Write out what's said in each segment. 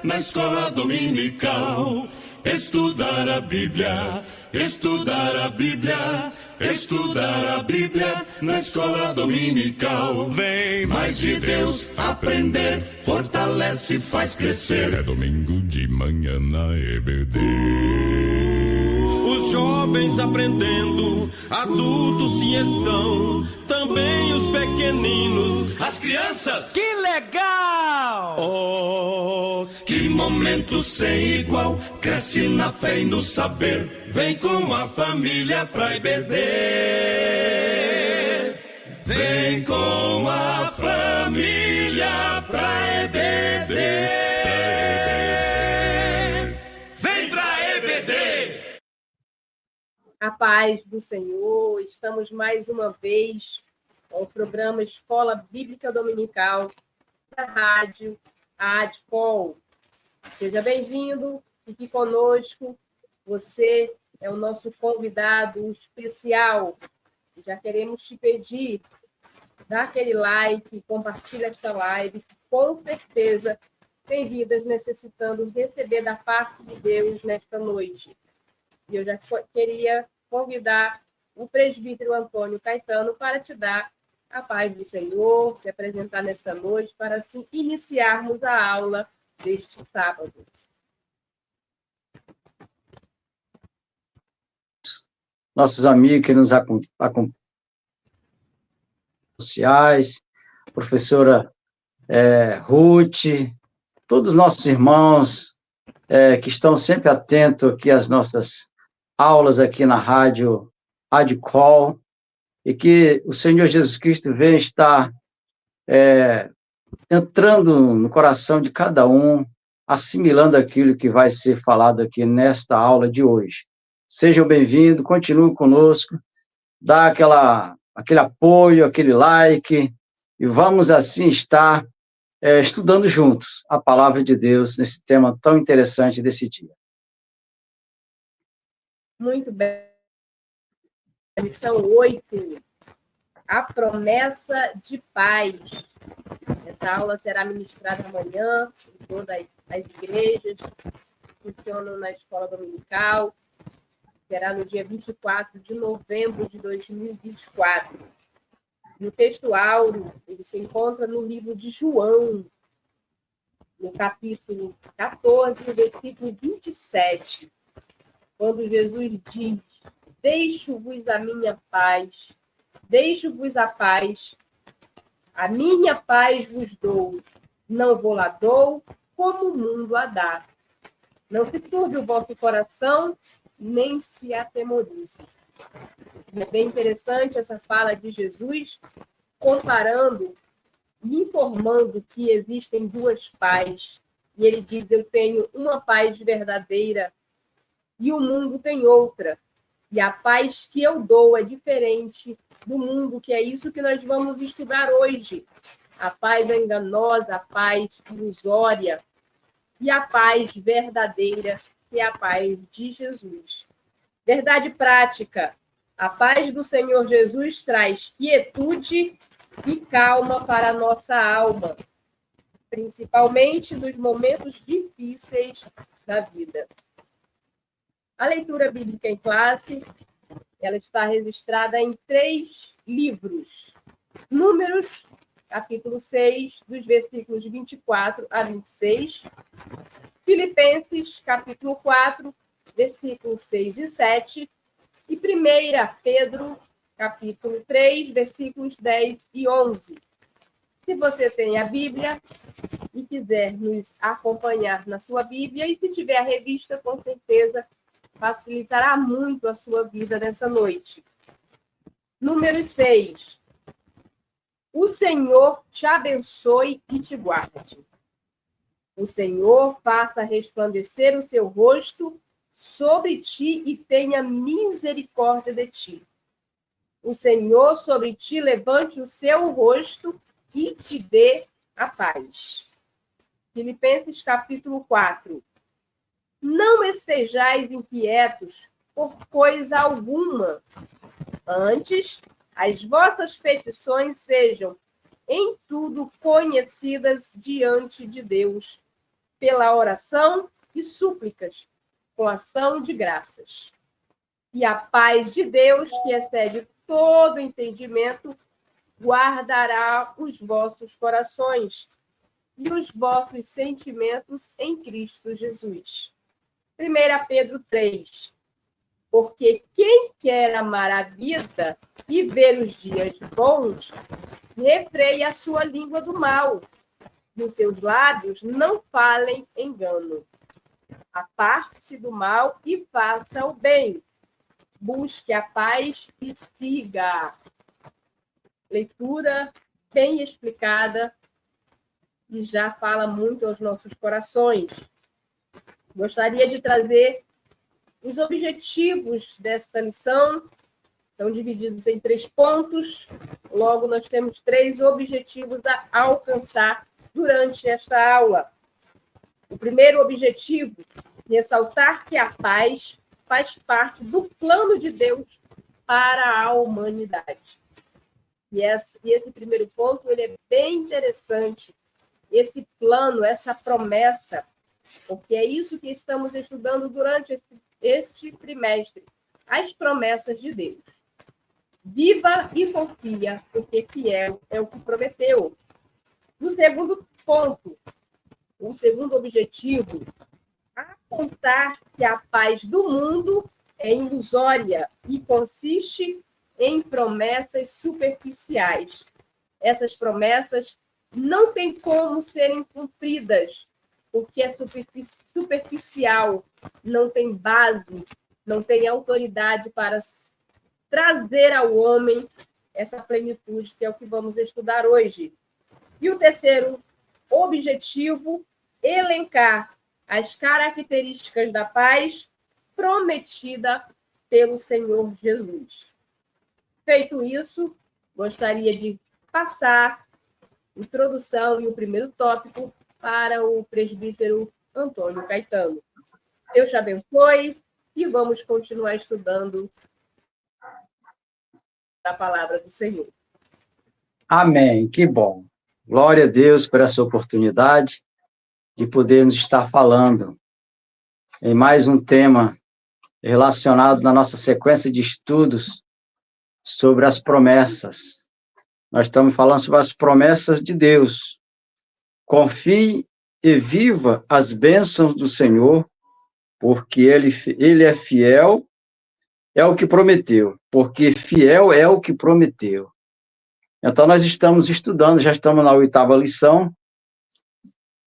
na escola dominical. Estudar a Bíblia, estudar a Bíblia, estudar a Bíblia na escola dominical. Vem mais de Deus aprender, fortalece e faz crescer. É domingo de manhã na EBD. Os jovens aprendendo, adultos se estão, também os pequeninos, as crianças. Que legal! Oh, que momento sem igual, cresce na fé e no saber, vem com a família pra EBD. Vem com a família pra EBD. Vem pra EBD. A paz do Senhor, estamos mais uma vez com o programa Escola Bíblica Dominical da rádio ADCOL. Seja bem-vindo, fique conosco. Você é o nosso convidado especial. Já queremos te pedir, dá aquele like, compartilha esta live, que com certeza tem vidas necessitando receber da parte de Deus nesta noite. E eu já queria convidar o presbítero Antônio Caetano para te dar a paz do Senhor, se apresentar nesta noite, para assim iniciarmos a aula deste sábado. Nossos amigos que nos acompanham sociais, professora Ruth, todos os nossos irmãos que estão sempre atentos aqui às nossas aulas aqui na rádio ADCOL, e que o Senhor Jesus Cristo venha estar entrando no coração de cada um, assimilando aquilo que vai ser falado aqui nesta aula de hoje. Sejam bem-vindos, continuem conosco, dá aquele apoio, aquele like, e vamos assim estar estudando juntos a palavra de Deus nesse tema tão interessante desse dia. Muito bem. Lição 8, a promessa de paz. Essa aula será ministrada amanhã em todas as igrejas que funcionam na escola dominical. Será no dia 24 de novembro de 2024. E o texto áureo, ele se encontra no livro de João, no capítulo 14, versículo 27, quando Jesus diz: deixo-vos a minha paz, deixo-vos a paz, a minha paz vos dou, não vou lá dou, como o mundo a dá. Não se turbe o vosso coração, nem se atemorize. É bem interessante essa fala de Jesus, comparando e informando que existem duas pazes. E ele diz: eu tenho uma paz verdadeira e o mundo tem outra. E a paz que eu dou é diferente do mundo, que é isso que nós vamos estudar hoje. A paz enganosa, a paz ilusória e a paz verdadeira, que é a paz de Jesus. Verdade prática. A paz do Senhor Jesus traz quietude e calma para a nossa alma, principalmente nos momentos difíceis da vida. A leitura bíblica em classe, ela está registrada em 3 livros. Números, capítulo 6, dos versículos 24 a 26. Filipenses, capítulo 4, versículos 6 e 7. E 1 Pedro, capítulo 3, versículos 10 e 11. Se você tem a Bíblia e quiser nos acompanhar na sua Bíblia, e se tiver a revista, com certeza facilitará muito a sua vida nessa noite. Número 6. O Senhor te abençoe e te guarde. O Senhor faça resplandecer o seu rosto sobre ti e tenha misericórdia de ti. O Senhor sobre ti levante o seu rosto e te dê a paz. Filipenses capítulo 4. Não estejais inquietos por coisa alguma. Antes, as vossas petições sejam em tudo conhecidas diante de Deus. pela oração e súplicas, com ação de graças. E a paz de Deus, que excede todo entendimento, guardará os vossos corações e os vossos sentimentos em Cristo Jesus. 1 Pedro 3. Porque quem quer amar a vida e ver os dias bons, refreie a sua língua do mal, e os seus lábios não falem engano. Aparte-se do mal e faça o bem. Busque a paz e siga. Leitura bem explicada e já fala muito aos nossos corações. Gostaria de trazer os objetivos desta lição. São divididos em 3 pontos. Logo, nós temos 3 objetivos a alcançar durante esta aula. O primeiro objetivo, ressaltar que a paz faz parte do plano de Deus para a humanidade. E esse primeiro ponto ele é bem interessante. Esse plano, essa promessa, porque é isso que estamos estudando durante este trimestre, as promessas de Deus. Viva e confia, porque fiel é o que prometeu. No segundo ponto, o segundo objetivo, apontar que a paz do mundo é ilusória e consiste em promessas superficiais. Essas promessas não têm como serem cumpridas, porque é superficial, não tem base, não tem autoridade para trazer ao homem essa plenitude, que é o que vamos estudar hoje. E o terceiro objetivo, elencar as características da paz prometida pelo Senhor Jesus. Feito isso, gostaria de passar a introdução e o primeiro tópico para o presbítero Antônio Caetano. Deus te abençoe e vamos continuar estudando a palavra do Senhor. Amém, que bom. Glória a Deus por essa oportunidade de podermos estar falando em mais um tema relacionado na nossa sequência de estudos sobre as promessas. Nós estamos falando sobre as promessas de Deus. Confie e viva as bênçãos do Senhor, porque Ele é fiel, é o que prometeu, porque fiel é o que prometeu. Então, nós estamos estudando, já estamos na 8ª lição,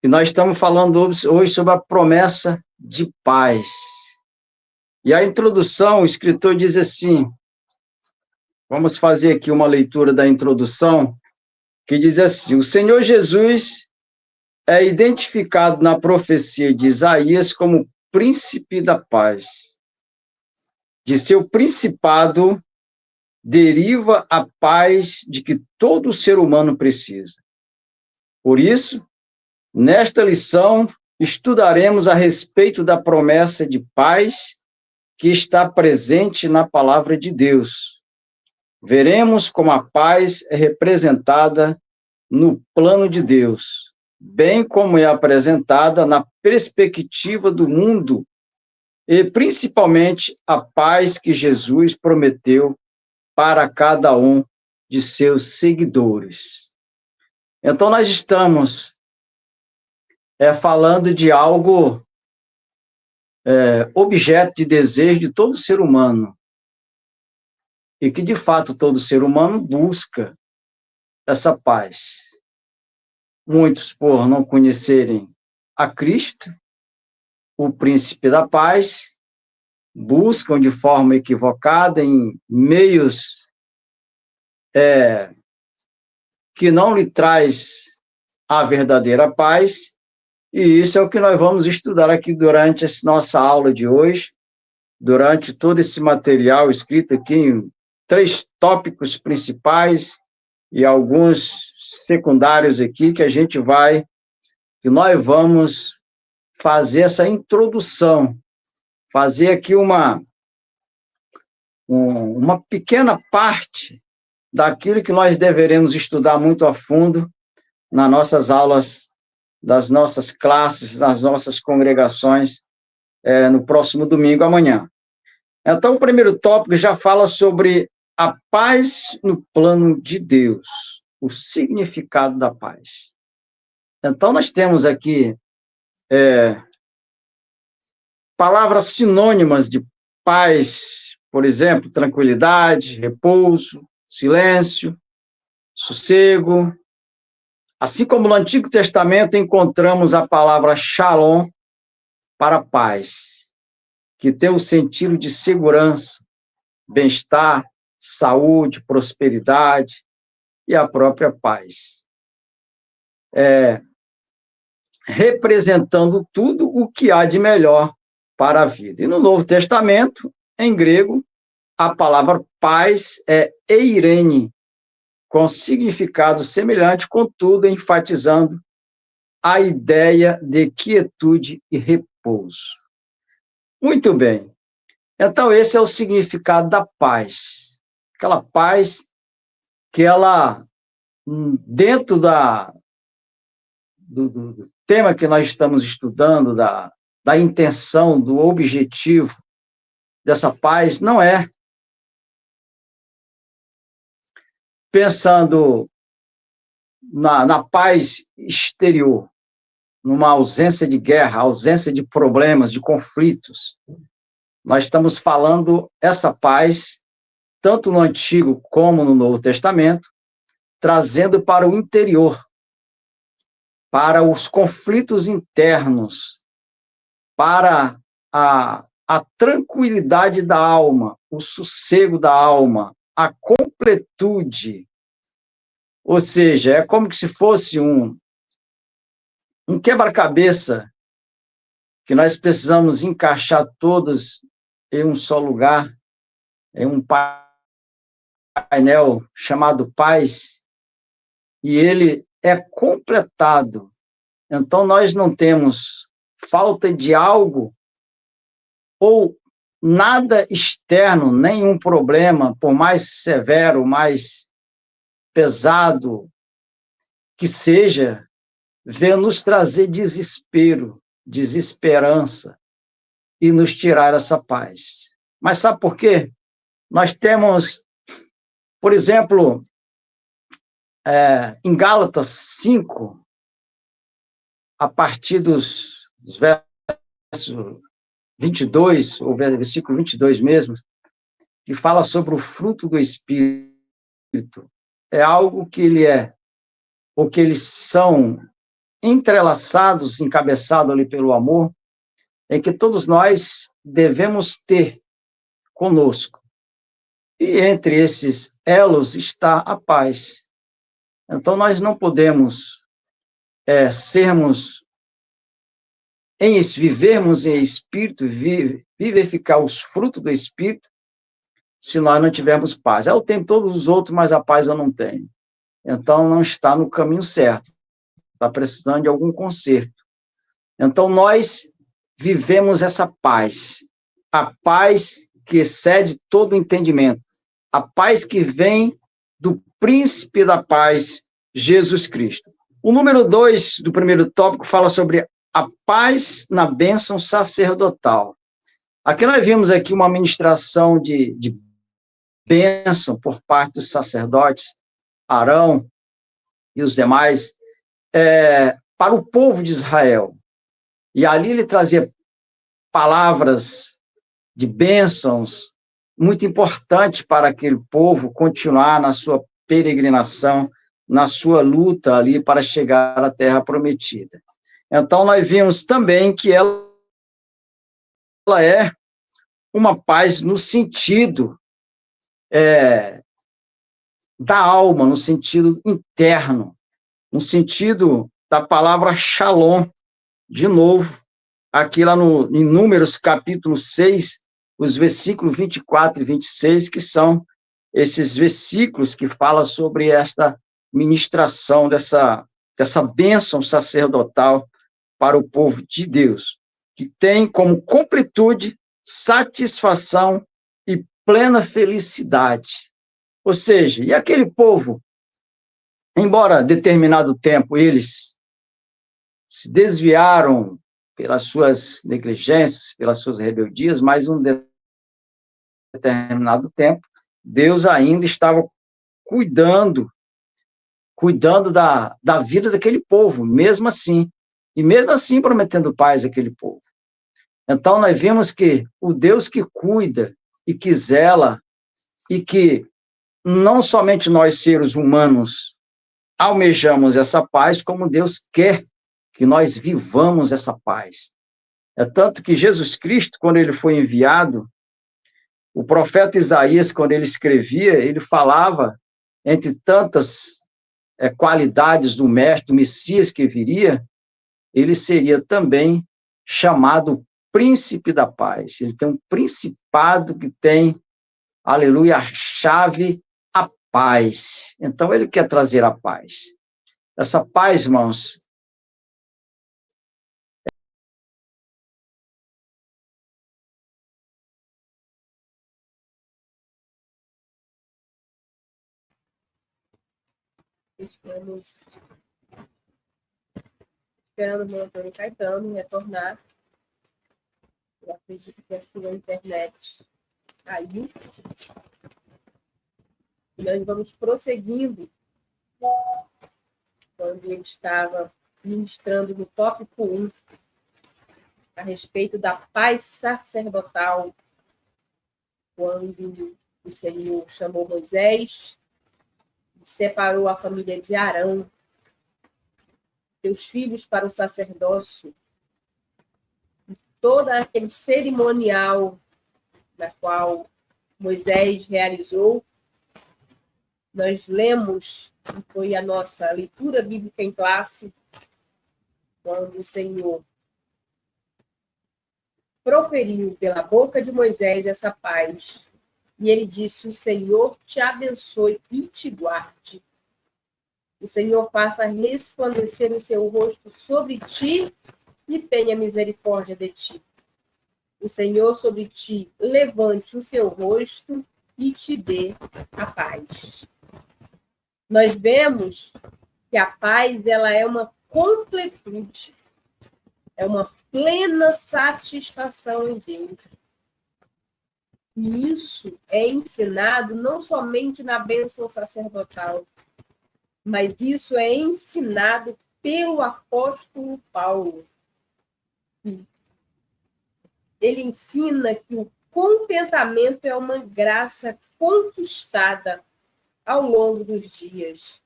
e nós estamos falando hoje sobre a promessa de paz. E a introdução, o escritor diz assim, vamos fazer aqui uma leitura da introdução, que diz assim, o Senhor Jesus é identificado na profecia de Isaías como príncipe da paz. De seu principado deriva a paz de que todo ser humano precisa. Por isso, nesta lição, estudaremos a respeito da promessa de paz que está presente na palavra de Deus. Veremos como a paz é representada no plano de Deus, bem como é apresentada na perspectiva do mundo, e principalmente a paz que Jesus prometeu para cada um de seus seguidores. Então, nós estamos falando de algo objeto de desejo de todo ser humano, e que, de fato, todo ser humano busca essa paz. Muitos, por não conhecerem a Cristo, o príncipe da paz, buscam de forma equivocada em meios que não lhe traz a verdadeira paz, e isso é o que nós vamos estudar aqui durante essa nossa aula de hoje, durante todo esse material escrito aqui em 3 tópicos principais e alguns secundários aqui que nós vamos fazer essa introdução, fazer aqui uma pequena parte daquilo que nós deveremos estudar muito a fundo nas nossas aulas das nossas classes, das nossas congregações, no próximo domingo, amanhã. Então, o primeiro tópico já fala sobre a paz no plano de Deus, o significado da paz. Então, nós temos aqui palavras sinônimas de paz, por exemplo, tranquilidade, repouso, silêncio, sossego. Assim como no Antigo Testamento encontramos a palavra shalom para paz, que tem o sentido de segurança, bem-estar, saúde, prosperidade e a própria paz. Representando tudo o que há de melhor para a vida. E no Novo Testamento, em grego, a palavra paz é eirene, com significado semelhante, contudo, enfatizando a ideia de quietude e repouso. Muito bem. Então, esse é o significado da paz. Aquela paz que ela, dentro do tema que nós estamos estudando, da intenção, do objetivo dessa paz, não é pensando na paz exterior, numa ausência de guerra, ausência de problemas, de conflitos. Nós estamos falando essa paz, tanto no Antigo como no Novo Testamento, trazendo para o interior, para os conflitos internos, para a tranquilidade da alma, o sossego da alma, a completude. Ou seja, é como se fosse um quebra-cabeça que nós precisamos encaixar todos em um só lugar, em um painel chamado paz, e ele é completado. Então, nós não temos falta de algo ou nada externo, nenhum problema, por mais severo, mais pesado que seja, venha nos trazer desespero, desesperança e nos tirar essa paz. Mas sabe por quê? Nós temos, por exemplo, em Gálatas 5, a partir dos versos 22, ou versículo 22 mesmo, que fala sobre o fruto do Espírito. É algo que ele ou que eles são entrelaçados, encabeçados ali pelo amor, é que todos nós devemos ter conosco. E entre esses elos está a paz. Então, nós não podemos vivermos em espírito, vivificar os frutos do Espírito, se nós não tivermos paz. Eu tenho todos os outros, mas a paz eu não tenho. Então, não está no caminho certo. Está precisando de algum conserto. Então, nós vivemos essa paz. A paz que excede todo o entendimento. A paz que vem do príncipe da paz, Jesus Cristo. O número 2 do primeiro tópico fala sobre a paz na bênção sacerdotal. Aqui nós vimos aqui uma ministração de bênção por parte dos sacerdotes, Arão e os demais, para o povo de Israel. E ali ele trazia palavras de bênçãos muito importantes para aquele povo continuar na sua peregrinação, na sua luta ali para chegar à terra prometida. Então, nós vimos também que ela é uma paz no sentido da alma, no sentido interno, no sentido da palavra shalom, de novo, aqui lá em Números, capítulo 6, os versículos 24 e 26, que são esses versículos que falam sobre esta ministração dessa bênção sacerdotal para o povo de Deus, que tem como completude satisfação e plena felicidade. Ou seja, e aquele povo, embora determinado tempo eles se desviaram pelas suas negligências, pelas suas rebeldias, mas um determinado tempo, Deus ainda estava cuidando da vida daquele povo, mesmo assim, e mesmo assim prometendo paz àquele povo. Então, nós vimos que o Deus que cuida e que zela, e que não somente nós, seres humanos, almejamos essa paz, como Deus quer que nós vivamos essa paz. É tanto que Jesus Cristo, quando ele foi enviado, o profeta Isaías, quando ele escrevia, ele falava, entre tantas qualidades do mestre, do Messias que viria, ele seria também chamado príncipe da paz. Ele tem um principado que tem, aleluia, a chave, a paz. Então, ele quer trazer a paz. Essa paz, irmãos, Estamos esperando o meu Antônio Caetano retornar. Eu acredito que a sua internet caiu. E nós vamos prosseguindo quando ele estava ministrando no tópico 1 a respeito da paz sacerdotal, quando o Senhor chamou Moisés e separou a família de Arão, seus filhos para o sacerdócio, todo aquele cerimonial na qual Moisés realizou. Nós lemos, que foi a nossa leitura bíblica em classe, quando o Senhor proferiu pela boca de Moisés essa paz, e ele disse: o Senhor te abençoe e te guarde. O Senhor faça resplandecer o seu rosto sobre ti e tenha misericórdia de ti. O Senhor sobre ti levante o seu rosto e te dê a paz. Nós vemos que a paz, ela é uma completude, é uma plena satisfação em Deus. E isso é ensinado não somente na bênção sacerdotal, mas isso é ensinado pelo apóstolo Paulo. Ele ensina que o contentamento é uma graça conquistada ao longo dos dias.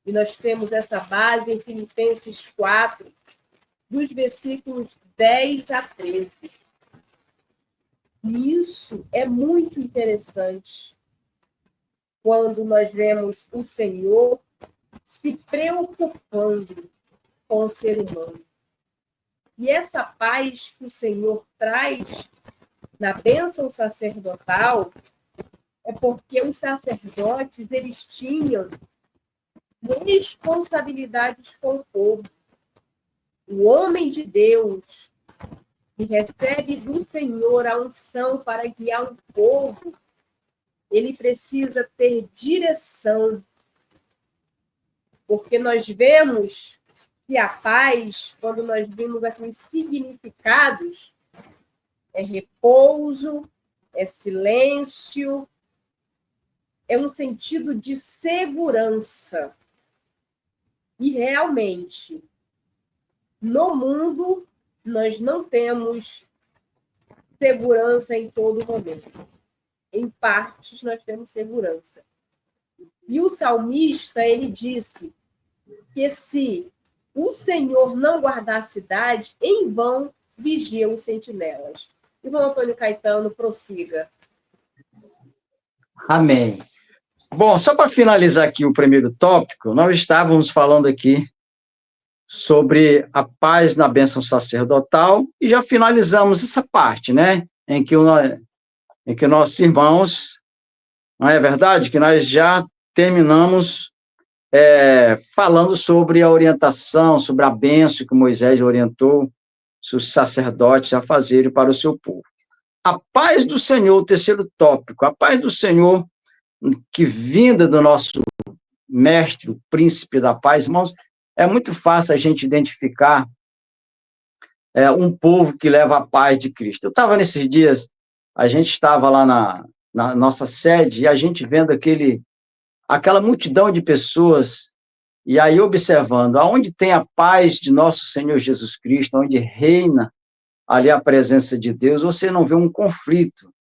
E nós temos essa base em Filipenses 4, dos versículos 10 a 13. E isso é muito interessante quando nós vemos o Senhor se preocupando com o ser humano. E essa paz que o Senhor traz na bênção sacerdotal é porque os sacerdotes, eles tinham responsabilidades com o povo. O homem de Deus, que recebe do Senhor a unção para guiar o povo, ele precisa ter direção. Porque nós vemos que a paz, quando nós vimos aqueles significados, é repouso, é silêncio, é um sentido de segurança. E realmente, no mundo, nós não temos segurança em todo momento. Em partes, nós temos segurança. E o salmista, ele disse que se o Senhor não guardar a cidade, em vão vigiam os sentinelas. Irmão Antônio Caetano, prossiga. Amém. Bom, só para finalizar aqui o primeiro tópico, nós estávamos falando aqui sobre a paz na bênção sacerdotal e já finalizamos essa parte, né? Em que nossos irmãos, não é verdade? Que nós já terminamos falando sobre a orientação, sobre a bênção que Moisés orientou os sacerdotes a fazerem para o seu povo. A paz do Senhor, o terceiro tópico, a paz do Senhor, que vinda do nosso mestre, o príncipe da paz, irmãos, é muito fácil a gente identificar um povo que leva a paz de Cristo. Eu estava nesses dias, a gente estava lá na nossa sede, e a gente vendo aquela multidão de pessoas, e aí observando, aonde tem a paz de nosso Senhor Jesus Cristo, onde reina ali a presença de Deus, você não vê um conflito,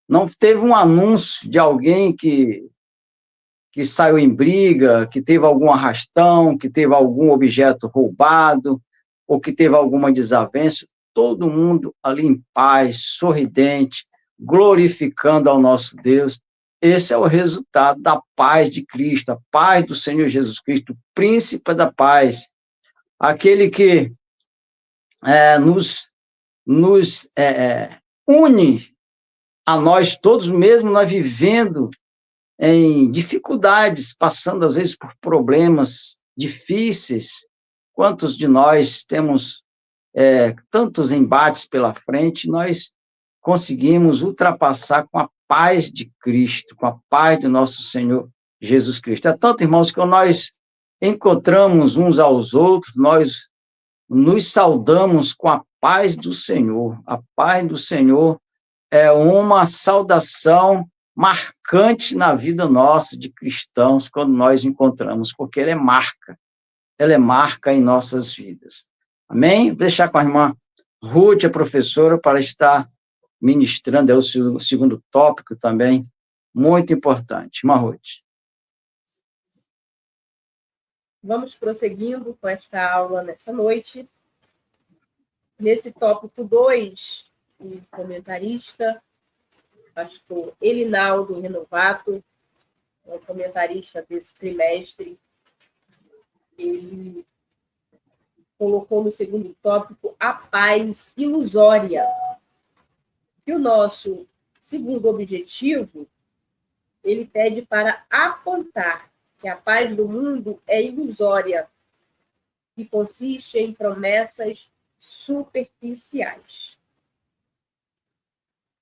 não teve um anúncio de alguém que saiu em briga, que teve algum arrastão, que teve algum objeto roubado, ou que teve alguma desavença, todo mundo ali em paz, sorridente, glorificando ao nosso Deus. Esse é o resultado da paz de Cristo, a paz do Senhor Jesus Cristo, o príncipe da paz, aquele que nos une a nós todos, mesmo nós vivendo em dificuldades, passando às vezes por problemas difíceis. Quantos de nós temos tantos embates pela frente, nós conseguimos ultrapassar com a paz de Cristo, com a paz do nosso Senhor Jesus Cristo. É tanto, irmãos, que nós encontramos uns aos outros, nós nos saudamos com a paz do Senhor. A paz do Senhor é uma saudação marcante na vida nossa de cristãos quando nós encontramos, porque ela é marca em nossas vidas. Amém? Vou deixar com a irmã Ruth, a professora, para estar ministrando o segundo tópico também, muito importante. Irmã Ruth. Vamos prosseguindo com esta aula nessa noite. Nesse tópico 2, o comentarista, pastor Elinaldo Renovato, é o comentarista desse trimestre, ele colocou no segundo tópico a paz ilusória. E o nosso segundo objetivo, ele pede para apontar que a paz do mundo é ilusória e consiste em promessas superficiais.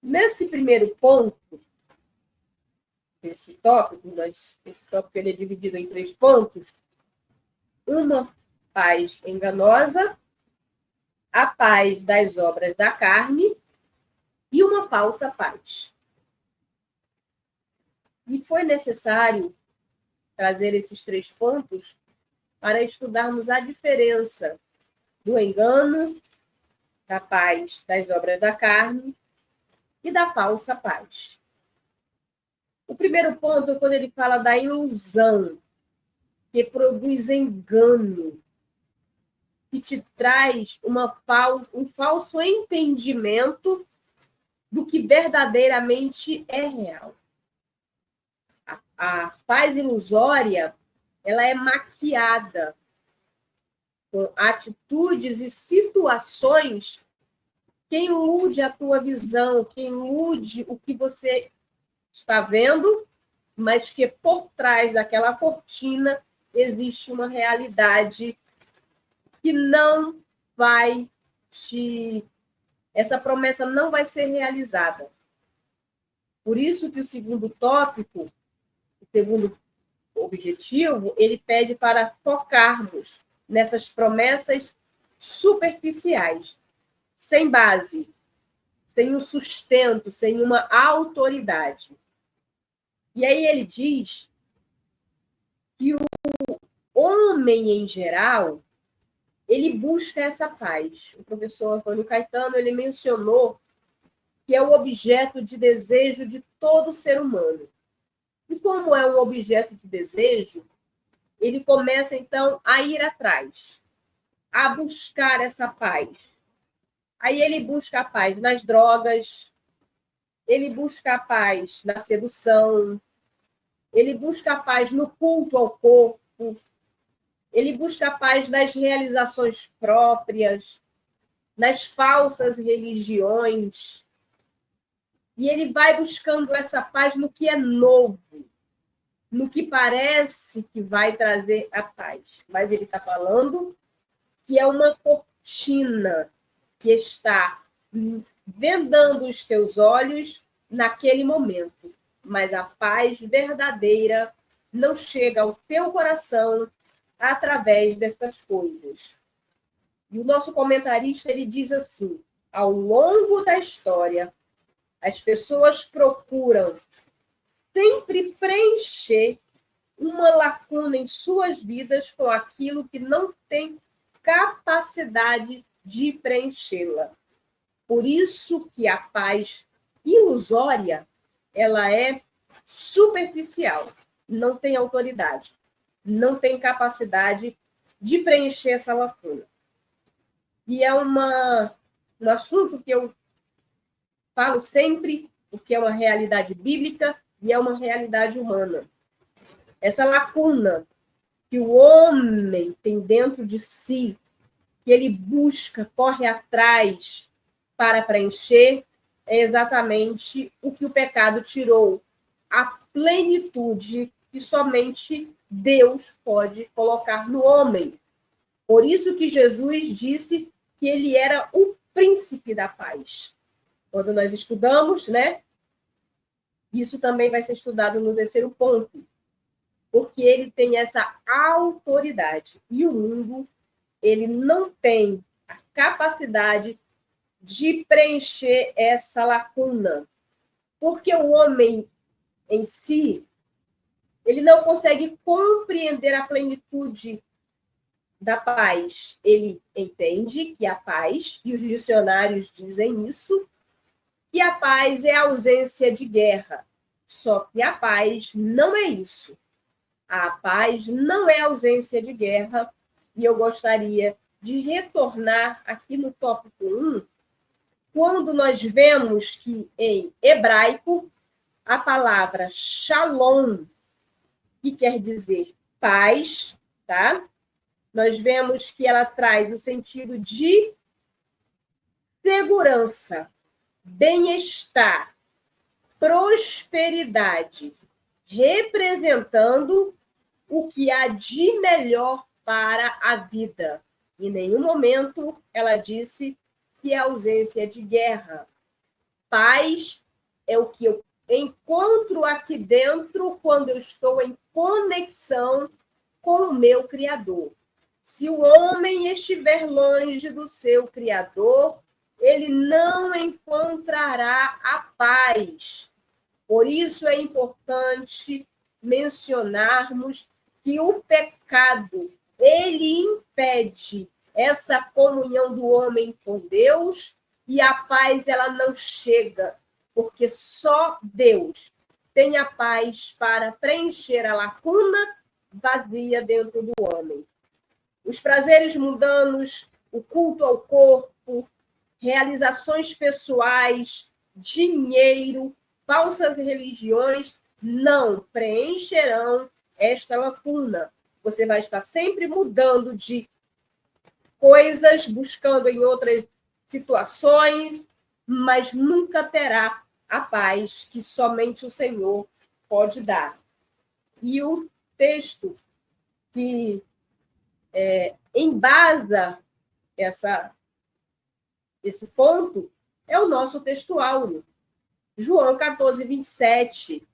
Nesse primeiro ponto, esse tópico ele é dividido em 3 pontos. Uma paz enganosa, a paz das obras da carne e uma falsa paz. E foi necessário trazer esses 3 pontos para estudarmos a diferença do engano, da paz das obras da carne e da falsa paz. O primeiro ponto é quando ele fala da ilusão, que produz engano, que te traz um falso entendimento do que verdadeiramente é real. A paz ilusória, ela é maquiada com atitudes e situações que ilude a tua visão, que ilude o que você está vendo, mas que por trás daquela cortina existe uma realidade que não vai essa promessa não vai ser realizada. Por isso que o segundo tópico, o segundo objetivo, ele pede para focarmos nessas promessas superficiais, sem base, sem um sustento, sem uma autoridade. E aí ele diz que o homem, em geral, ele busca essa paz. O professor Antônio Caetano, ele mencionou que é o objeto de desejo de todo ser humano. E como é um objeto de desejo, ele começa, então, a ir atrás, a buscar essa paz. Aí ele busca a paz nas drogas, ele busca a paz na sedução, ele busca a paz no culto ao corpo, ele busca a paz nas realizações próprias, nas falsas religiões. E ele vai buscando essa paz no que é novo, no que parece que vai trazer a paz. Mas ele está falando que é uma cortina que está vendando os teus olhos naquele momento. Mas a paz verdadeira não chega ao teu coração através destas coisas. E o nosso comentarista ele diz assim: ao longo da história, as pessoas procuram sempre preencher uma lacuna em suas vidas com aquilo que não tem capacidade de preenchê-la. Por isso que a paz ilusória, ela é superficial, não tem autoridade, não tem capacidade de preencher essa lacuna. E é um assunto que eu falo sempre, porque é uma realidade bíblica e é uma realidade humana. Essa lacuna que o homem tem dentro de si, que ele busca, corre atrás para preencher, é exatamente o que o pecado tirou, a plenitude que somente Deus pode colocar no homem. Por isso que Jesus disse que ele era o príncipe da paz. Quando nós estudamos, né? Isso também vai ser estudado no terceiro ponto, porque ele tem essa autoridade. E o mundo, ele não tem a capacidade de preencher essa lacuna, porque o homem em si, ele não consegue compreender a plenitude da paz. Ele entende que a paz, e os dicionários dizem isso, que a paz é a ausência de guerra. Só que a paz não é isso. A paz não é ausência de guerra, e eu gostaria de retornar aqui no tópico 1, quando nós vemos que em hebraico a palavra shalom, que quer dizer paz, tá? Nós vemos que ela traz o sentido de segurança, bem-estar, prosperidade, representando o que há de melhor para a vida. Em nenhum momento ela disse que é ausência de guerra. Paz é o que eu encontro aqui dentro quando eu estou em conexão com o meu Criador. Se o homem estiver longe do seu Criador, ele não encontrará a paz. Por isso é importante mencionarmos que o pecado, ele impede essa comunhão do homem com Deus, e a paz ela não chega, porque só Deus tem a paz para preencher a lacuna vazia dentro do homem. Os prazeres mundanos, o culto ao corpo, realizações pessoais, dinheiro, falsas religiões não preencherão esta lacuna. Você vai estar sempre mudando de coisas, buscando em outras situações, mas nunca terá a paz que somente o Senhor pode dar. E o texto que embasa esse ponto é o nosso texto áureo. João 14, 27.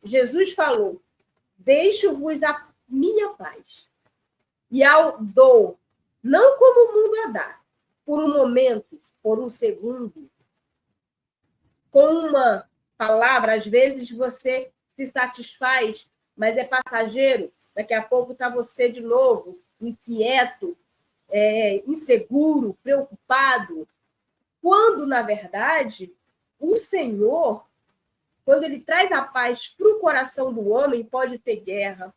Jesus falou: deixo-vos a minha paz. E ao dou, não como o mundo a dá, por um momento, por um segundo, com uma palavra, às vezes você se satisfaz, mas é passageiro. Daqui a pouco está você de novo, inquieto, inseguro, preocupado. Quando, na verdade, o Senhor, quando ele traz a paz para o coração do homem, pode ter guerra,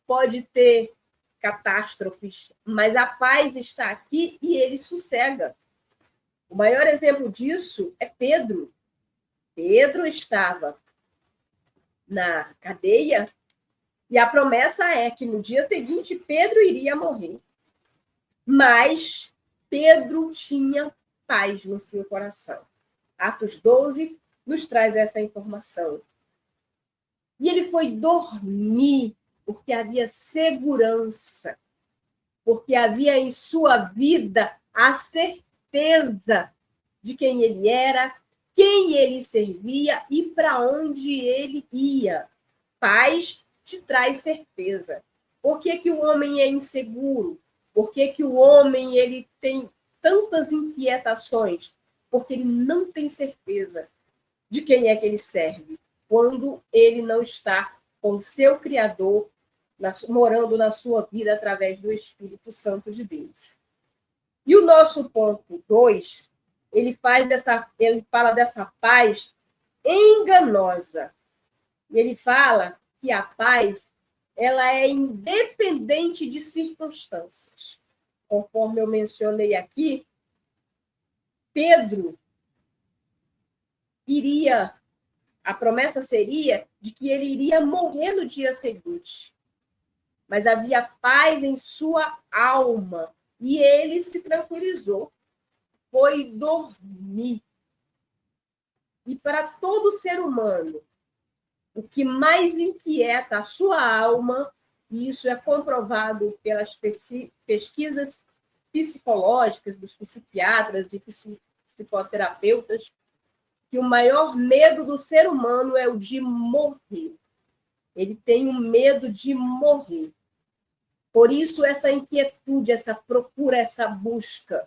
pode ter catástrofes, mas a paz está aqui e ele sossega. O maior exemplo disso é Pedro. Pedro estava na cadeia e a promessa é que no dia seguinte Pedro iria morrer. Mas Pedro tinha paz no seu coração. Atos 12 nos traz essa informação. E ele foi dormir porque havia segurança, porque havia em sua vida a certeza de quem ele era, quem ele servia e para onde ele ia. Paz te traz certeza. Por que que o homem é inseguro? Por que que o homem ele tem tantas inquietações? Porque ele não tem certeza de quem é que ele serve, quando ele não está com o seu Criador morando na sua vida através do Espírito Santo de Deus. E o nosso ponto 2, ele fala dessa paz enganosa. E ele fala que a paz ela é independente de circunstâncias. Conforme eu mencionei aqui, Pedro a promessa seria de que ele iria morrer no dia seguinte. Mas havia paz em sua alma e ele se tranquilizou, foi dormir. E para todo ser humano, o que mais inquieta a sua alma, e isso é comprovado pelas pesquisas psicológicas dos psiquiatras e psicoterapeutas, que o maior medo do ser humano é o de morrer. Ele tem um medo de morrer. Por isso, essa inquietude, essa procura, essa busca.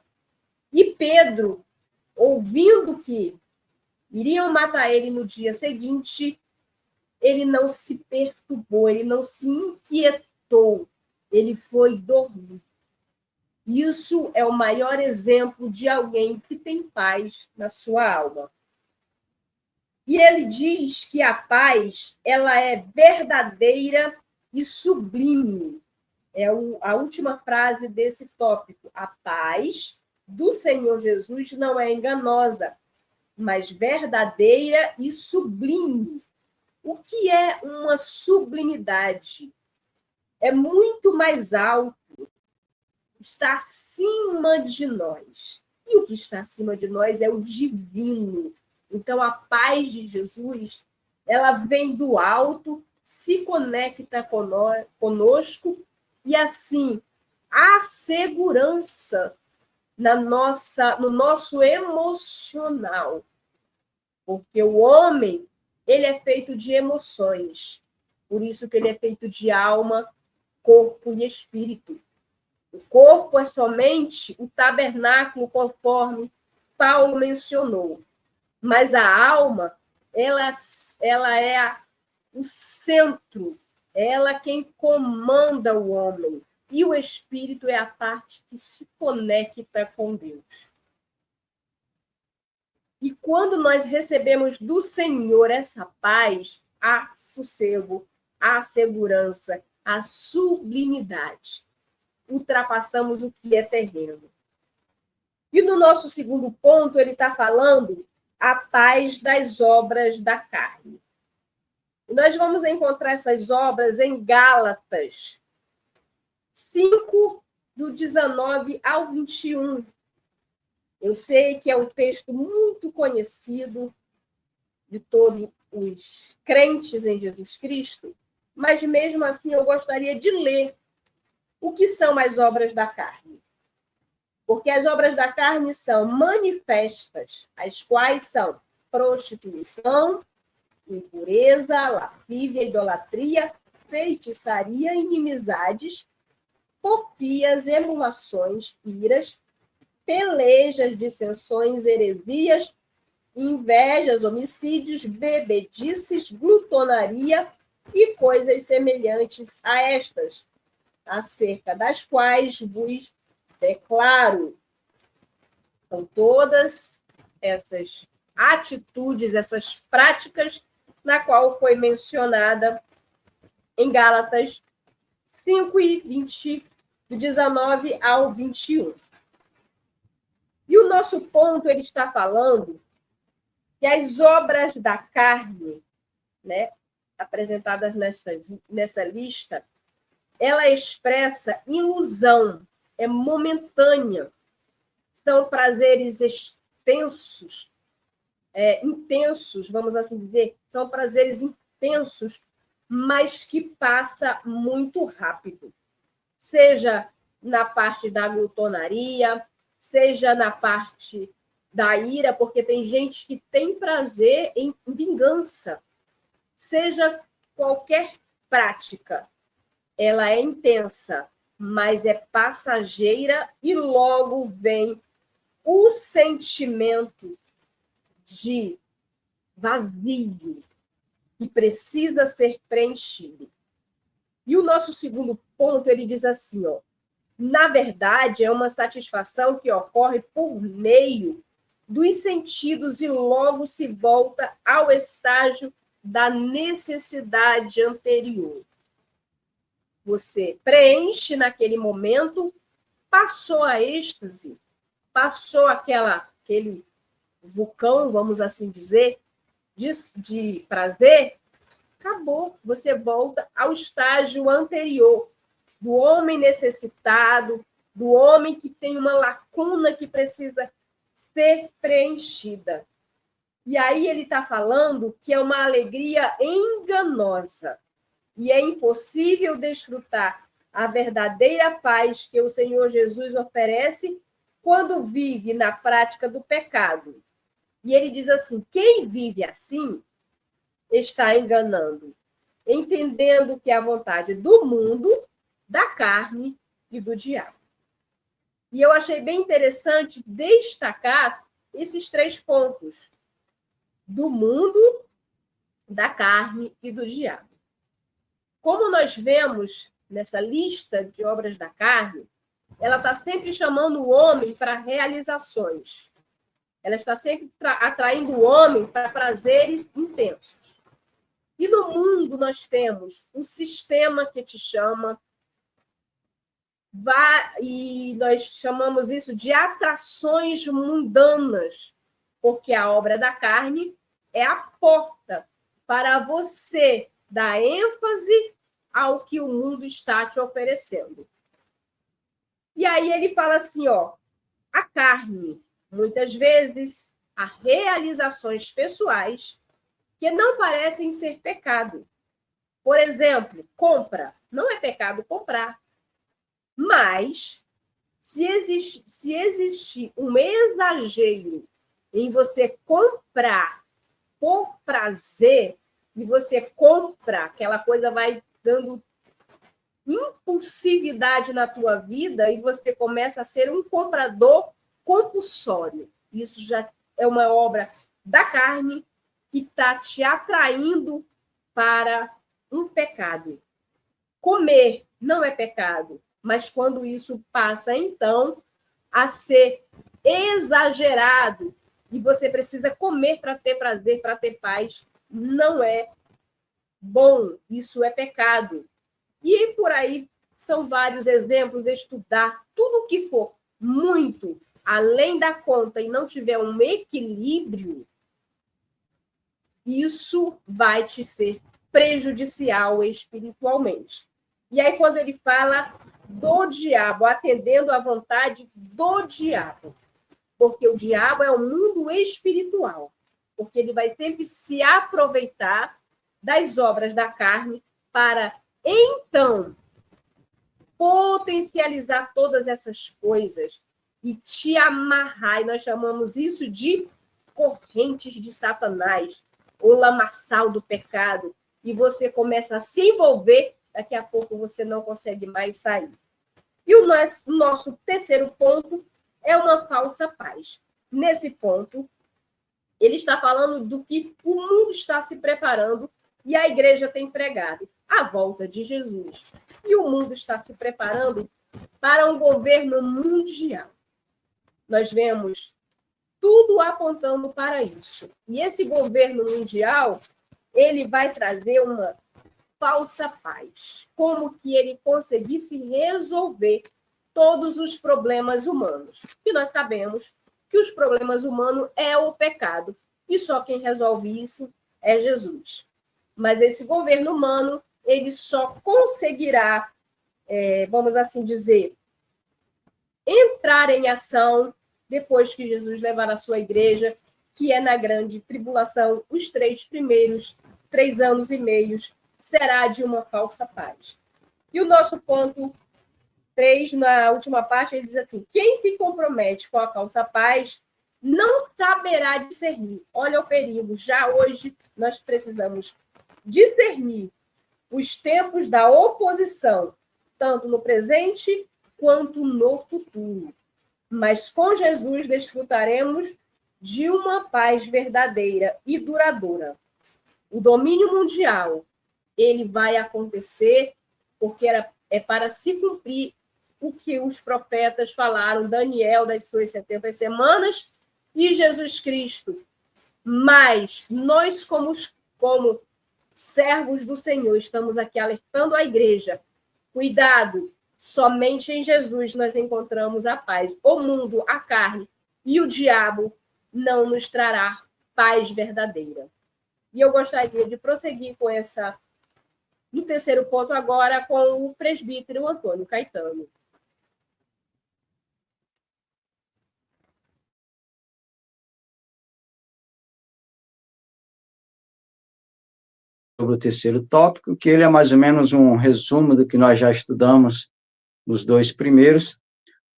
E Pedro, ouvindo que iriam matar ele no dia seguinte, ele não se perturbou, ele não se inquietou, ele foi dormir. Isso é o maior exemplo de alguém que tem paz na sua alma. E ele diz que a paz ela é verdadeira e sublime. É a última frase desse tópico. A paz do Senhor Jesus não é enganosa, mas verdadeira e sublime. O que é uma sublimidade? É muito mais alto, está acima de nós. E o que está acima de nós é o divino. Então, a paz de Jesus, ela vem do alto, se conecta conosco e, assim, há segurança no nosso emocional. Porque o homem, ele é feito de emoções. Por isso que ele é feito de alma, corpo e espírito. O corpo é somente o tabernáculo, conforme Paulo mencionou. Mas a alma, ela é o centro, ela é quem comanda o homem. E o espírito é a parte que se conecta com Deus. E quando nós recebemos do Senhor essa paz, há sossego, há segurança, há sublimidade. Ultrapassamos o que é terreno. E no nosso segundo ponto, ele está falando a paz das obras da carne. E nós vamos encontrar essas obras em Gálatas 5, do 19 ao 21. Eu sei que é um texto muito conhecido de todos os crentes em Jesus Cristo, mas mesmo assim eu gostaria de ler o que são as obras da carne. Porque as obras da carne são manifestas, as quais são prostituição, impureza, lascívia, idolatria, feitiçaria, inimizades, porfias, emulações, iras, pelejas, dissensões, heresias, invejas, homicídios, bebedices, glutonaria e coisas semelhantes a estas, acerca das quais vos declaro. São todas essas atitudes, essas práticas, na qual foi mencionada em Gálatas 5 e 20, do 19 ao 21. E o nosso ponto, ele está falando que as obras da carne, né, apresentadas nessa lista, ela expressa ilusão, é momentânea, são prazeres intensos, vamos assim dizer, são prazeres intensos, mas que passa muito rápido. Seja na parte da glutonaria, seja na parte da ira, porque tem gente que tem prazer em vingança. Seja qualquer prática, ela é intensa, mas é passageira e logo vem o sentimento de vazio que precisa ser preenchido. E o nosso segundo ponto, ele diz assim, ó, na verdade, é uma satisfação que ocorre por meio dos sentidos e logo se volta ao estágio da necessidade anterior. Você preenche naquele momento, passou a êxtase, passou aquele vulcão, vamos assim dizer, de prazer, acabou. Você volta ao estágio anterior, do homem necessitado, do homem que tem uma lacuna que precisa ser preenchida. E aí ele está falando que é uma alegria enganosa e é impossível desfrutar a verdadeira paz que o Senhor Jesus oferece quando vive na prática do pecado. E ele diz assim, quem vive assim está enganando, entendendo que é a vontade do mundo, da carne e do diabo. E eu achei bem interessante destacar esses 3 pontos, do mundo, da carne e do diabo. Como nós vemos nessa lista de obras da carne, ela está sempre chamando o homem para realizações. Ela está sempre atraindo o homem para prazeres intensos. E no mundo nós temos um sistema que te chama, e nós chamamos isso de atrações mundanas, porque a obra da carne é a porta para você dar ênfase ao que o mundo está te oferecendo. E aí ele fala assim, ó, a carne, muitas vezes, há realizações pessoais que não parecem ser pecado. Por exemplo, compra. Não é pecado comprar. Mas, se existir um exagero em você comprar por prazer, e você compra, aquela coisa vai dando impulsividade na tua vida e você começa a ser um comprador compulsório. Isso já é uma obra da carne que está te atraindo para um pecado. Comer não é pecado, mas quando isso passa, então, a ser exagerado e você precisa comer para ter prazer, para ter paz, não é bom, isso é pecado. E por aí são vários exemplos de estudar tudo que for muito além da conta e não tiver um equilíbrio, isso vai te ser prejudicial espiritualmente. E aí, quando ele fala do diabo, atendendo à vontade do diabo, porque o diabo é o mundo espiritual, porque ele vai sempre se aproveitar das obras da carne para, então, potencializar todas essas coisas e te amarrar, e nós chamamos isso de correntes de Satanás, ou lamaçal do pecado, e você começa a se envolver, daqui a pouco você não consegue mais sair. E o nosso terceiro ponto é uma falsa paz. Nesse ponto, ele está falando do que o mundo está se preparando e a igreja tem pregado, a volta de Jesus. E o mundo está se preparando para um governo mundial. Nós vemos tudo apontando para isso. E esse governo mundial, ele vai trazer uma falsa paz, como que ele conseguisse resolver todos os problemas humanos. E nós sabemos que os problemas humanos é o pecado, e só quem resolve isso é Jesus. Mas esse governo humano, ele só conseguirá, vamos assim dizer, entrar em ação depois que Jesus levar a sua igreja, que é na grande tribulação, os 3 primeiros 3 anos e meios, será de uma falsa paz. E o nosso ponto 3, na última parte, ele diz assim, quem se compromete com a falsa paz não saberá discernir. Olha o perigo, já hoje nós precisamos discernir os tempos da oposição tanto no presente quanto no futuro. Mas com Jesus desfrutaremos de uma paz verdadeira e duradoura. O domínio mundial, ele vai acontecer porque é para se cumprir o que os profetas falaram, Daniel das suas 70 semanas e Jesus Cristo. Mas nós, como servos do Senhor, estamos aqui alertando a igreja. Cuidado, somente em Jesus nós encontramos a paz. O mundo, a carne e o diabo não nos trará paz verdadeira. E eu gostaria de prosseguir com no terceiro ponto agora, com o presbítero Antônio Caetano. Sobre o terceiro tópico, que ele é mais ou menos um resumo do que nós já estudamos nos dois primeiros,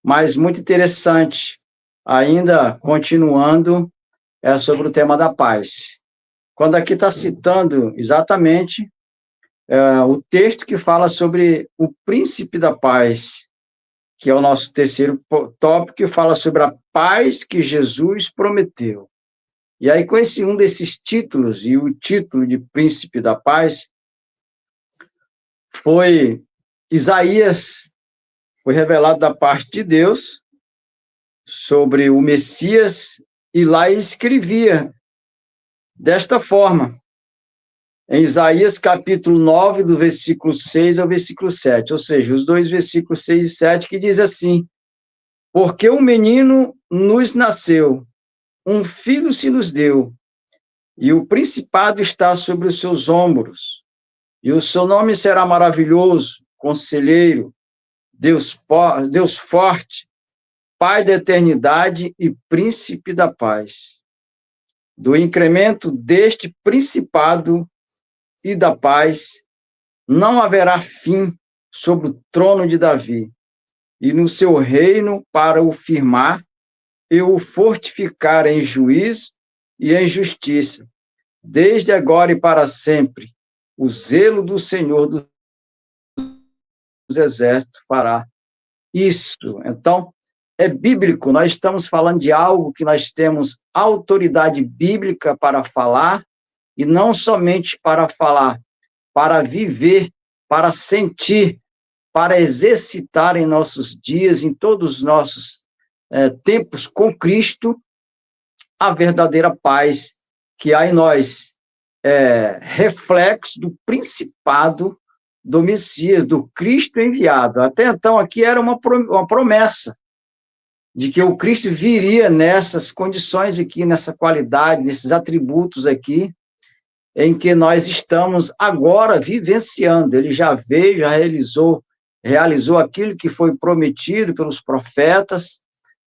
mas muito interessante, ainda continuando, é sobre o tema da paz. Quando aqui está citando exatamente o texto que fala sobre o príncipe da paz, que é o nosso terceiro tópico, que fala sobre a paz que Jesus prometeu. E aí, com um desses títulos, e o título de Príncipe da Paz, foi Isaías, foi revelado da parte de Deus sobre o Messias, e lá escrevia desta forma, em Isaías capítulo 9, do versículo 6 ao versículo 7, ou seja, os dois versículos 6 e 7, que diz assim: porque um menino nos nasceu, um filho se nos deu, e o principado está sobre os seus ombros, e o seu nome será maravilhoso, conselheiro, Deus forte, Pai da eternidade e príncipe da paz. Do incremento deste principado e da paz não haverá fim sobre o trono de Davi, e no seu reino para o firmar e o fortificar em juízo e em justiça, desde agora e para sempre. O zelo do Senhor dos Exércitos fará isso. Então, é bíblico, nós estamos falando de algo que nós temos autoridade bíblica para falar, e não somente para falar, para viver, para sentir, para exercitar em nossos dias, em todos os nossos tempos com Cristo, a verdadeira paz que há em nós, reflexo do principado do Messias, do Cristo enviado. Até então, aqui era uma promessa de que o Cristo viria nessas condições aqui, nessa qualidade, nesses atributos aqui, em que nós estamos agora vivenciando. Ele já veio, já realizou aquilo que foi prometido pelos profetas,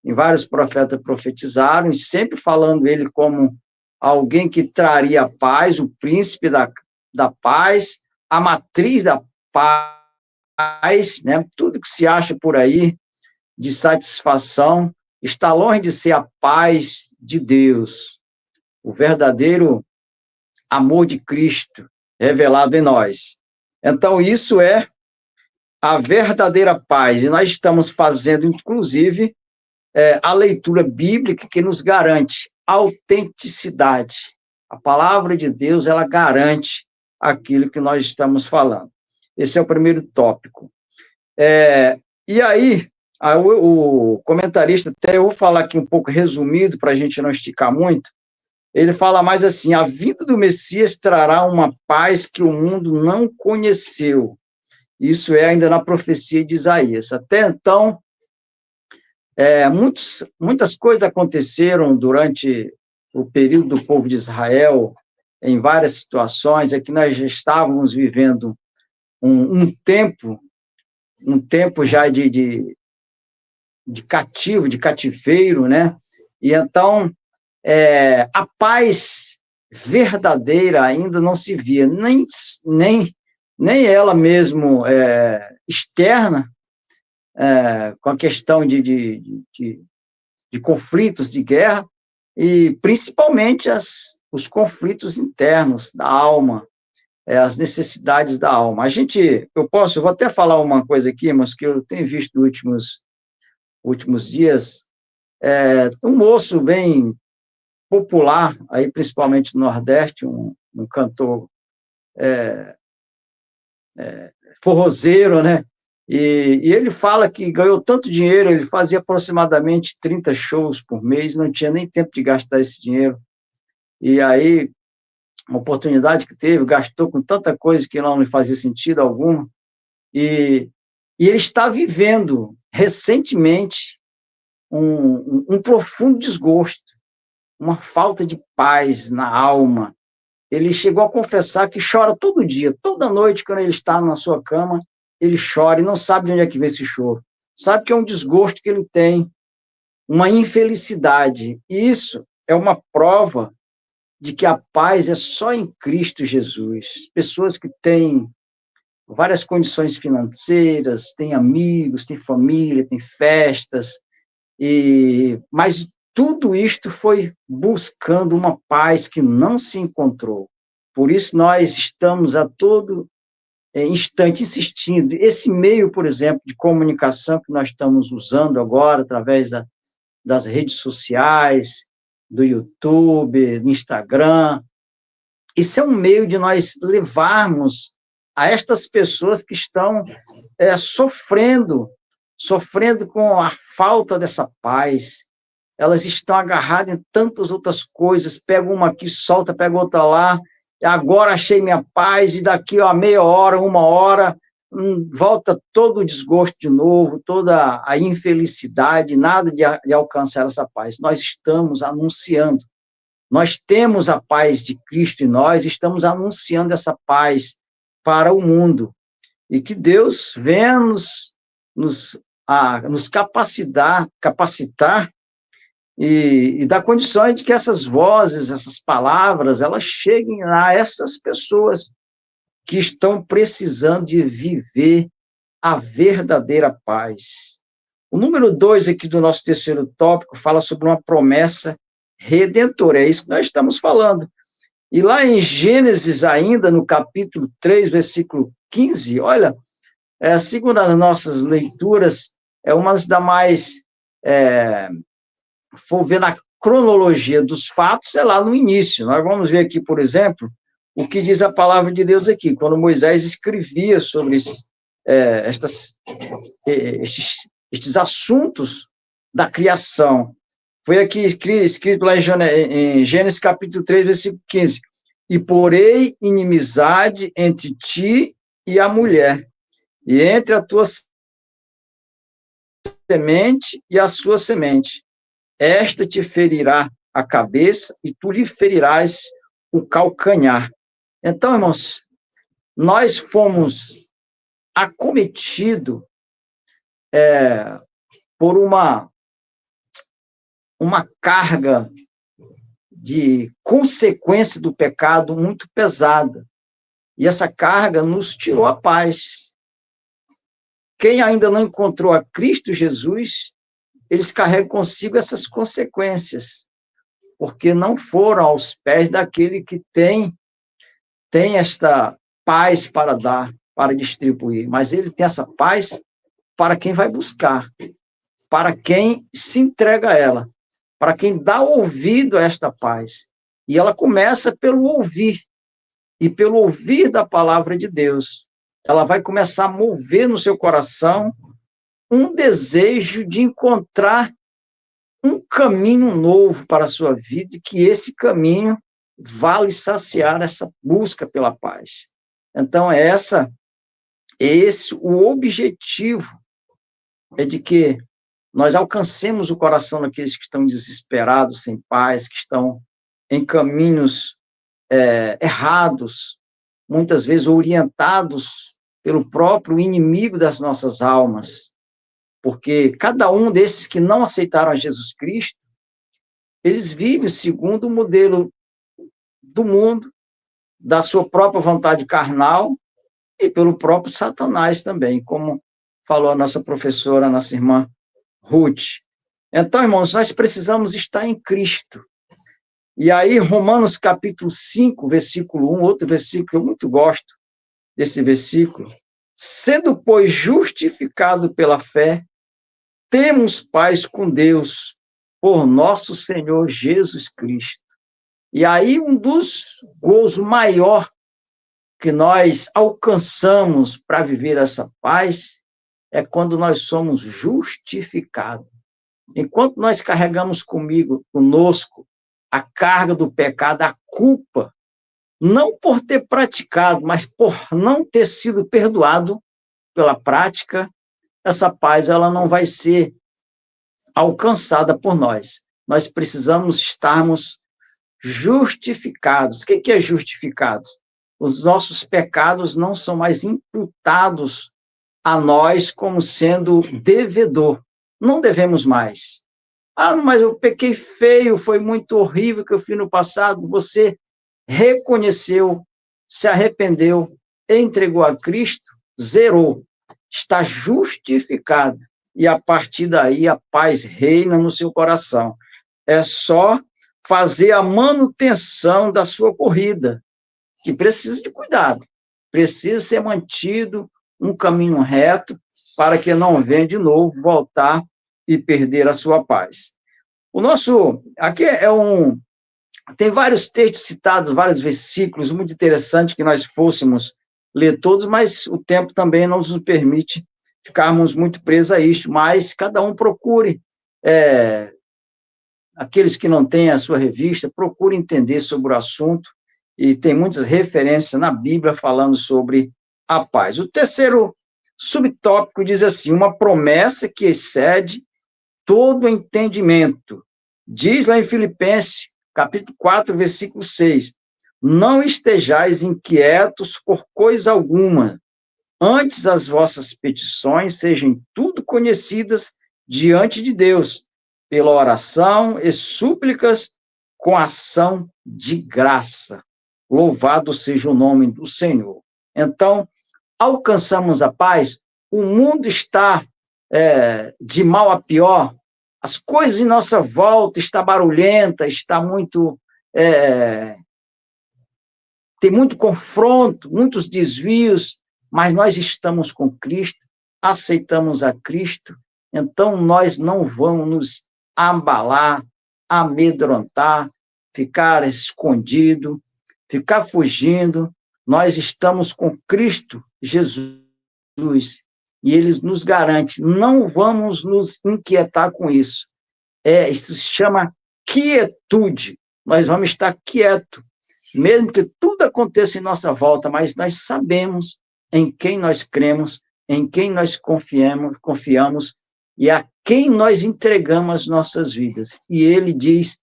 e vários profetas profetizaram, e sempre falando ele como alguém que traria paz, o príncipe da paz, a matriz da paz, né? Tudo que se acha por aí de satisfação está longe de ser a paz de Deus, o verdadeiro amor de Cristo revelado em nós. Então, isso é a verdadeira paz, e nós estamos fazendo, inclusive, a leitura bíblica que nos garante autenticidade. A palavra de Deus, ela garante aquilo que nós estamos falando. Esse é o primeiro tópico. E aí, o comentarista, até eu vou falar aqui um pouco resumido, para a gente não esticar muito, ele fala mais assim: a vinda do Messias trará uma paz que o mundo não conheceu. Isso é ainda na profecia de Isaías. Até então, muitas coisas aconteceram durante o período do povo de Israel, em várias situações. Aqui nós já estávamos vivendo um tempo já de cativeiro, né? E então, a paz verdadeira ainda não se via, nem ela mesmo externa, com a questão de conflitos, de guerra, e principalmente os conflitos internos da alma, as necessidades da alma. Eu vou até falar uma coisa aqui, mas que eu tenho visto nos últimos dias, um moço bem popular, aí principalmente no Nordeste, um cantor forrozeiro, né? E ele fala que ganhou tanto dinheiro, ele fazia aproximadamente 30 shows por mês, não tinha nem tempo de gastar esse dinheiro. E aí, uma oportunidade que teve, gastou com tanta coisa que não lhe fazia sentido algum. E ele está vivendo, recentemente, um profundo desgosto, uma falta de paz na alma. Ele chegou a confessar que chora todo dia, toda noite, quando ele está na sua cama, ele chora e não sabe de onde é que vem esse choro. Sabe que é um desgosto que ele tem, uma infelicidade. E isso é uma prova de que a paz é só em Cristo Jesus. Pessoas que têm várias condições financeiras, têm amigos, têm família, têm festas, mas tudo isto foi buscando uma paz que não se encontrou. Por isso, nós estamos a todo instante insistindo. Esse meio, por exemplo, de comunicação que nós estamos usando agora, através das redes sociais, do YouTube, do Instagram, isso é um meio de nós levarmos a estas pessoas que estão sofrendo com a falta dessa paz. Elas estão agarradas em tantas outras coisas, pega uma aqui, solta, pega outra lá, agora achei minha paz, e daqui a meia hora, uma hora, volta todo o desgosto de novo, toda a infelicidade, nada de alcançar essa paz. Nós estamos anunciando, nós temos a paz de Cristo em nós, estamos anunciando essa paz para o mundo, e que Deus venha nos capacitar e dar condições de que essas vozes, essas palavras, elas cheguem a essas pessoas que estão precisando de viver a verdadeira paz. O número 2 aqui do nosso terceiro tópico fala sobre uma promessa redentora, é isso que nós estamos falando. E lá em Gênesis, ainda no capítulo 3, versículo 15, olha, segundo as nossas leituras, é uma das mais... for ver na cronologia dos fatos, é lá no início. Nós vamos ver aqui, por exemplo, o que diz a palavra de Deus aqui, quando Moisés escrevia sobre estes assuntos da criação. Foi aqui escrito lá em Gênesis capítulo 3, versículo 15. E porei inimizade entre ti e a mulher, e entre a tua semente e a sua semente. Esta te ferirá a cabeça e tu lhe ferirás o calcanhar. Então, irmãos, nós fomos acometidos por uma carga de consequência do pecado muito pesada. E essa carga nos tirou a paz. Quem ainda não encontrou a Cristo Jesus, eles carregam consigo essas consequências, porque não foram aos pés daquele que tem esta paz para dar, para distribuir, mas ele tem essa paz para quem vai buscar, para quem se entrega a ela, para quem dá ouvido a esta paz. E ela começa pelo ouvir, e pelo ouvir da palavra de Deus, ela vai começar a mover no seu coração um desejo de encontrar um caminho novo para a sua vida, e que esse caminho vale saciar essa busca pela paz. Então, esse o objetivo, é de que nós alcancemos o coração daqueles que estão desesperados, sem paz, que estão em caminhos errados, muitas vezes orientados pelo próprio inimigo das nossas almas, porque cada um desses que não aceitaram a Jesus Cristo, eles vivem segundo o modelo do mundo, da sua própria vontade carnal e pelo próprio Satanás também, como falou a nossa professora, a nossa irmã Ruth. Então, irmãos, nós precisamos estar em Cristo. E aí, Romanos capítulo 5, versículo 1, outro versículo que eu muito gosto desse versículo. Sendo, pois, justificado pela fé, temos paz com Deus por nosso Senhor Jesus Cristo. E aí, um dos gols maior que nós alcançamos para viver essa paz é quando nós somos justificados. Enquanto nós carregamos conosco, a carga do pecado, a culpa, não por ter praticado, mas por não ter sido perdoado pela prática, essa paz ela não vai ser alcançada por nós. Nós precisamos estarmos justificados. O que é justificados? Os nossos pecados não são mais imputados a nós como sendo devedor. Não devemos mais. Ah, mas eu pequei feio, foi muito horrível que eu fiz no passado. Você reconheceu, se arrependeu, entregou a Cristo, zerou. Está justificado. E a partir daí a paz reina no seu coração. É só fazer a manutenção da sua corrida, que precisa de cuidado, precisa ser mantido um caminho reto para que não venha de novo voltar e perder a sua paz. Aqui tem vários textos citados, vários versículos muito interessantes que nós fôssemos ler todos, mas o tempo também não nos permite ficarmos muito presos a isso, mas cada um procure, aqueles que não têm a sua revista, procure entender sobre o assunto, e tem muitas referências na Bíblia falando sobre a paz. O terceiro subtópico diz assim, uma promessa que excede todo entendimento. Diz lá em Filipenses, capítulo 4, versículo 6, não estejais inquietos por coisa alguma, antes as vossas petições sejam tudo conhecidas diante de Deus, pela oração e súplicas com ação de graça. Louvado seja o nome do Senhor. Então, alcançamos a paz, o mundo está de mal a pior, as coisas em nossa volta estão barulhentas, está muito... tem muito confronto, muitos desvios, mas nós estamos com Cristo, aceitamos a Cristo, então nós não vamos nos abalar, amedrontar, ficar escondido, ficar fugindo. Nós estamos com Cristo Jesus e Ele nos garante, não vamos nos inquietar com isso. Isso se chama quietude. Nós vamos estar quietos, mesmo que tudo aconteça em nossa volta, mas nós sabemos em quem nós cremos, em quem nós confiamos e a quem nós entregamos as nossas vidas. E Ele diz,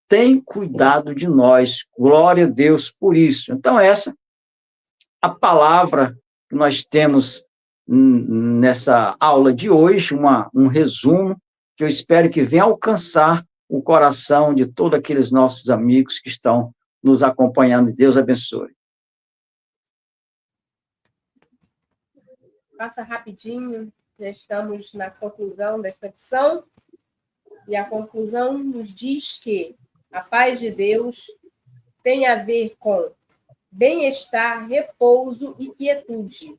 tem cuidado de nós, glória a Deus por isso. Então, essa a palavra que nós temos nessa aula de hoje, um resumo, que eu espero que venha alcançar o coração de todos aqueles nossos amigos que estão nos acompanhando. Deus abençoe. Passa rapidinho, já estamos na conclusão desta lição, e a conclusão nos diz que a paz de Deus tem a ver com bem-estar, repouso e quietude.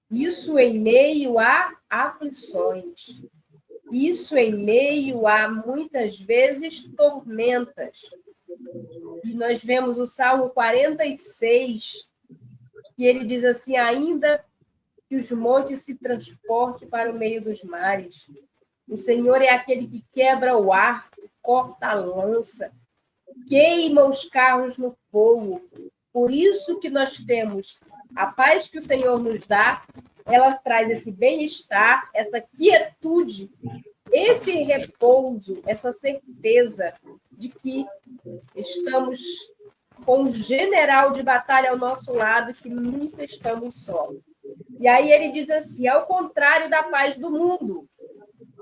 Isso em meio a aflições. Isso em meio a, muitas vezes, tormentas. E nós vemos o Salmo 46, que ele diz assim, ainda que os montes se transportem para o meio dos mares. O Senhor é aquele que quebra o arco, corta a lança, queima os carros no fogo. Por isso que nós temos a paz que o Senhor nos dá, ela traz esse bem-estar, essa quietude, esse repouso, essa certeza de que estamos com um general de batalha ao nosso lado, que nunca estamos só. E aí ele diz assim, ao contrário da paz do mundo,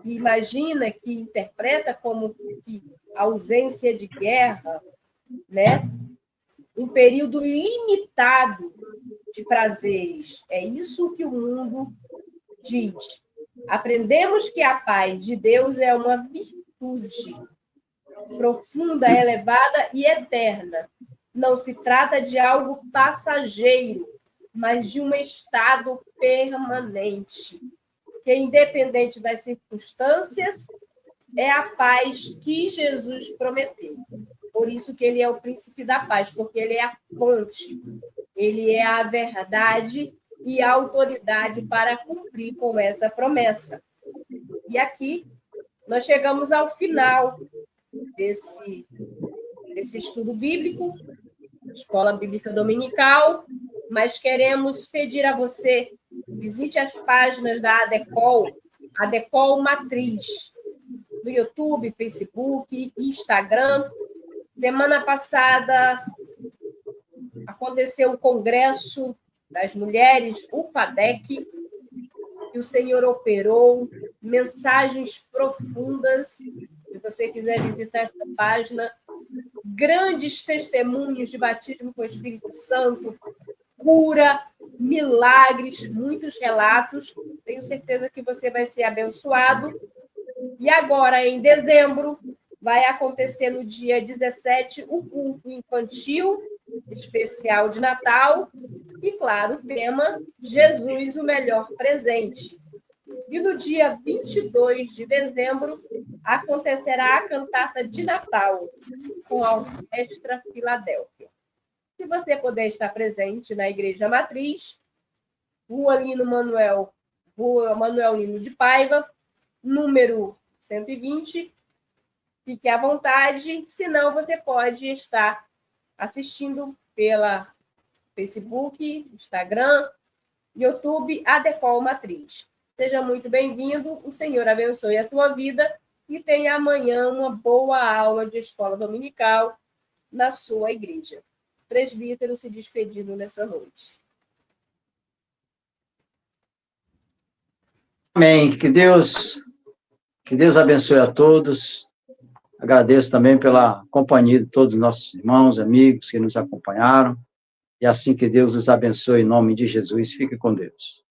que imagina, que interpreta como que ausência de guerra, né? Um período limitado de prazeres. É isso que o mundo diz. Aprendemos que a paz de Deus é uma virtude. profunda, elevada e eterna. Não se trata de algo passageiro, mas de um estado permanente, que, independente das circunstâncias, é a paz que Jesus prometeu. Por isso que ele é o príncipe da paz, porque ele é a fonte, ele é a verdade e a autoridade para cumprir com essa promessa. E aqui nós chegamos ao final desse estudo bíblico, Escola Bíblica Dominical, mas queremos pedir a você, visite as páginas da ADECOL Matriz, no YouTube, Facebook, Instagram. Semana passada aconteceu o Congresso das Mulheres, o FADEC, e o Senhor operou mensagens profundas. Se você quiser visitar essa página, grandes testemunhos de batismo com o Espírito Santo, cura, milagres, muitos relatos. Tenho certeza que você vai ser abençoado. E agora, em dezembro, vai acontecer no dia 17 o culto infantil especial de Natal e, claro, o tema Jesus, o melhor presente. E no dia 22 de dezembro acontecerá a cantata de Natal com a Orquestra Filadélfia. Se você puder estar presente na Igreja Matriz, Rua Manuel Lino de Paiva, número 120, fique à vontade, senão você pode estar assistindo pela Facebook, Instagram, YouTube, ADECOL Matriz. Seja muito bem-vindo, o Senhor abençoe a tua vida e tenha amanhã uma boa aula de escola dominical na sua igreja. Presbítero se despedindo nessa noite. Amém. Que Deus abençoe a todos. Agradeço também pela companhia de todos os nossos irmãos, amigos que nos acompanharam. E assim que Deus os abençoe em nome de Jesus. Fique com Deus.